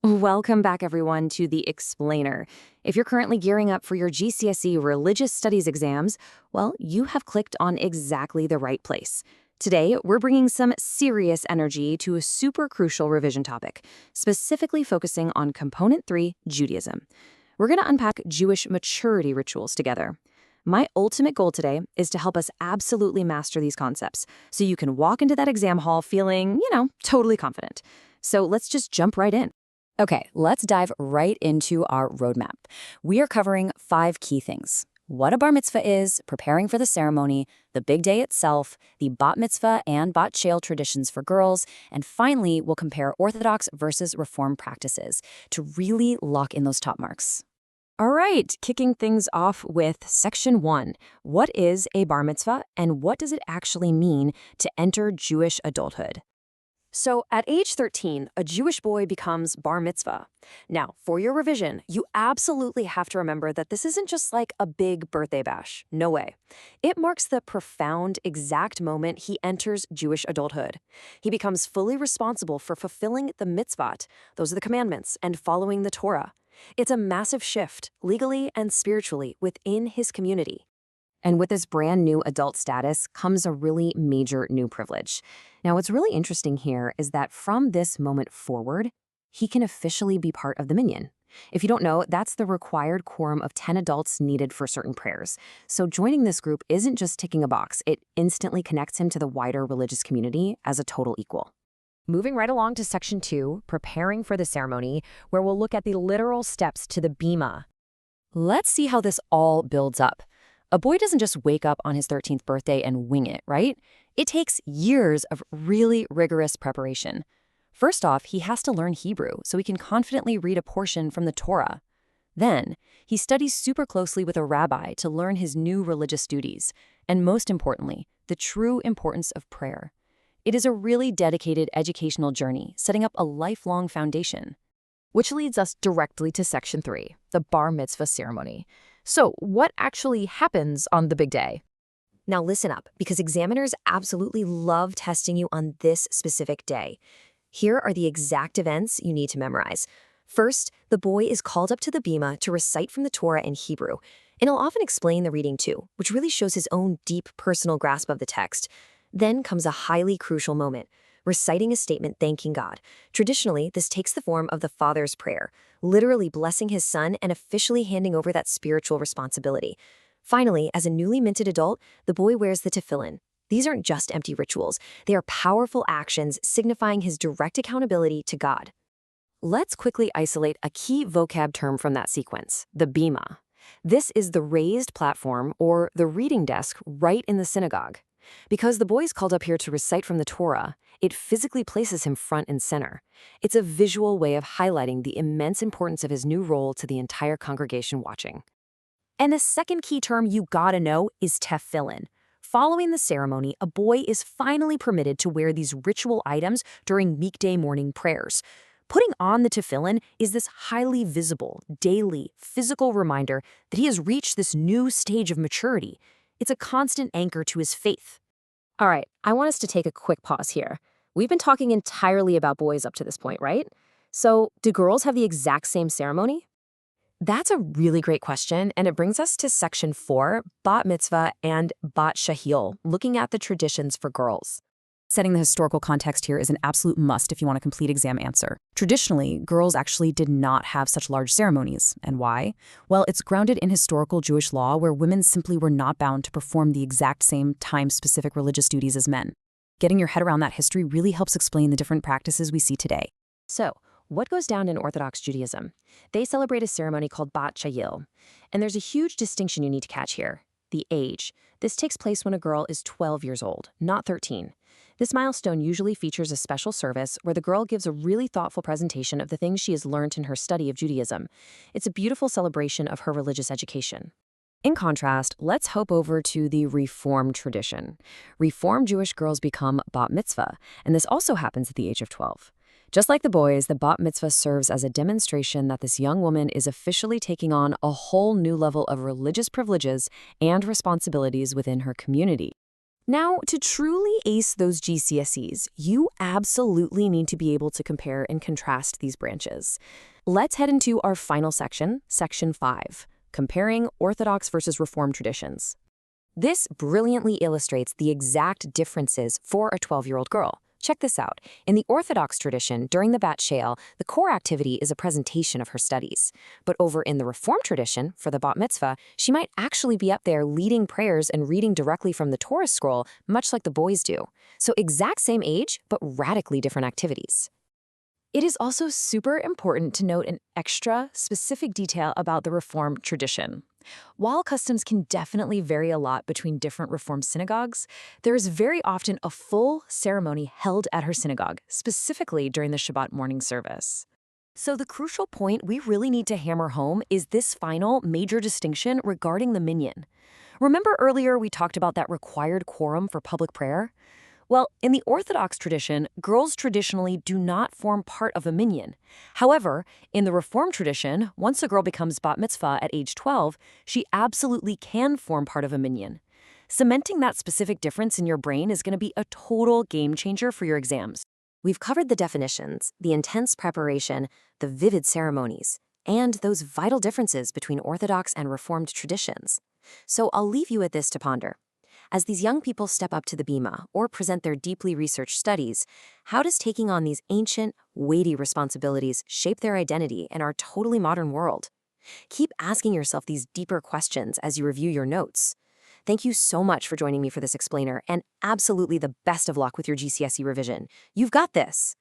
Welcome back, everyone, to The Explainer. If you're currently gearing up for your GCSE Religious Studies exams, well, you have clicked on exactly the right place. Today, we're bringing some serious energy to a super crucial revision topic, specifically focusing on Component 3, Judaism. We're going to unpack Jewish maturity rituals together. My ultimate goal today is to help us absolutely master these concepts so you can walk into that exam hall feeling, totally confident. So let's just jump right in. Okay, let's dive right into our roadmap. We are covering 5 key things: what a bar mitzvah is, preparing for the ceremony, the big day itself, the bat mitzvah and bat shel traditions for girls, and finally, we'll compare Orthodox versus Reform practices to really lock in those top marks. All right, kicking things off with Section 1. What is a bar mitzvah, and what does it actually mean to enter Jewish adulthood? So, at age 13, a Jewish boy becomes bar mitzvah. Now, for your revision, you absolutely have to remember that this isn't just like a big birthday bash. No way. It marks the profound, exact moment he enters Jewish adulthood. He becomes fully responsible for fulfilling the mitzvot, those are the commandments, and following the Torah. It's a massive shift, legally and spiritually, within his community. And with this brand new adult status comes a really major new privilege. Now, what's really interesting here is that from this moment forward, he can officially be part of the minyan. If you don't know, that's the required quorum of 10 adults needed for certain prayers. So joining this group isn't just ticking a box, it instantly connects him to the wider religious community as a total equal. Moving right along to Section 2, preparing for the ceremony, where we'll look at the literal steps to the bima. Let's see how this all builds up. A boy doesn't just wake up on his 13th birthday and wing it, right? It takes years of really rigorous preparation. First off, he has to learn Hebrew so he can confidently read a portion from the Torah. Then, he studies super closely with a rabbi to learn his new religious duties, and most importantly, the true importance of prayer. It is a really dedicated educational journey, setting up a lifelong foundation. Which leads us directly to Section 3, the bar mitzvah ceremony. So, what actually happens on the big day? Now listen up, because examiners absolutely love testing you on this specific day. Here are the exact events you need to memorize. First, the boy is called up to the bima to recite from the Torah in Hebrew, and he'll often explain the reading too, which really shows his own deep personal grasp of the text. Then comes a highly crucial moment, reciting a statement thanking God. Traditionally, this takes the form of the father's prayer, literally blessing his son and officially handing over that spiritual responsibility. Finally, as a newly minted adult, the boy wears the tefillin. These aren't just empty rituals. They are powerful actions signifying his direct accountability to God. Let's quickly isolate a key vocab term from that sequence, the bima. This is the raised platform or the reading desk right in the synagogue. Because the boy is called up here to recite from the Torah, it physically places him front and center. It's a visual way of highlighting the immense importance of his new role to the entire congregation watching. And the second key term you gotta know is tefillin. Following the ceremony, a boy is finally permitted to wear these ritual items during weekday morning prayers. Putting on the tefillin is this highly visible, daily, physical reminder that he has reached this new stage of maturity. It's a constant anchor to his faith. All right, I want us to take a quick pause here. We've been talking entirely about boys up to this point, right? So, do girls have the exact same ceremony? That's a really great question, and it brings us to Section 4, Bat Mitzvah and Bat Shahil, looking at the traditions for girls. Setting the historical context here is an absolute must if you want a complete exam answer. Traditionally, girls actually did not have such large ceremonies. And why? Well, it's grounded in historical Jewish law where women simply were not bound to perform the exact same time-specific religious duties as men. Getting your head around that history really helps explain the different practices we see today. So, what goes down in Orthodox Judaism? They celebrate a ceremony called Bat Shahil. And there's a huge distinction you need to catch here: the age. This takes place when a girl is 12 years old, not 13. This milestone usually features a special service where the girl gives a really thoughtful presentation of the things she has learned in her study of Judaism. It's a beautiful celebration of her religious education. In contrast, let's hop over to the Reform tradition. Reform Jewish girls become bat mitzvah, and this also happens at the age of 12. Just like the boys, the bat mitzvah serves as a demonstration that this young woman is officially taking on a whole new level of religious privileges and responsibilities within her community. Now, to truly ace those GCSEs, you absolutely need to be able to compare and contrast these branches. Let's head into our final section, Section 5, Comparing Orthodox versus Reform Traditions. This brilliantly illustrates the exact differences for a 12-year-old girl. Check this out. In the Orthodox tradition, during the Bat Shale, the core activity is a presentation of her studies. But over in the Reform tradition, for the Bat Mitzvah, she might actually be up there leading prayers and reading directly from the Torah scroll, much like the boys do. So exact same age, but radically different activities. It is also super important to note an extra specific detail about the Reform tradition. While customs can definitely vary a lot between different Reform synagogues, there is very often a full ceremony held at her synagogue, specifically during the Shabbat morning service. So the crucial point we really need to hammer home is this final major distinction regarding the minyan. Remember earlier we talked about that required quorum for public prayer? Well, in the Orthodox tradition, girls traditionally do not form part of a minyan. However, in the Reform tradition, once a girl becomes bat mitzvah at age 12, she absolutely can form part of a minyan. Cementing that specific difference in your brain is going to be a total game changer for your exams. We've covered the definitions, the intense preparation, the vivid ceremonies, and those vital differences between Orthodox and Reformed traditions. So I'll leave you with this to ponder. As these young people step up to the bima or present their deeply researched studies, how does taking on these ancient, weighty responsibilities shape their identity in our totally modern world? Keep asking yourself these deeper questions as you review your notes. Thank you so much for joining me for this explainer, and absolutely the best of luck with your GCSE revision. You've got this!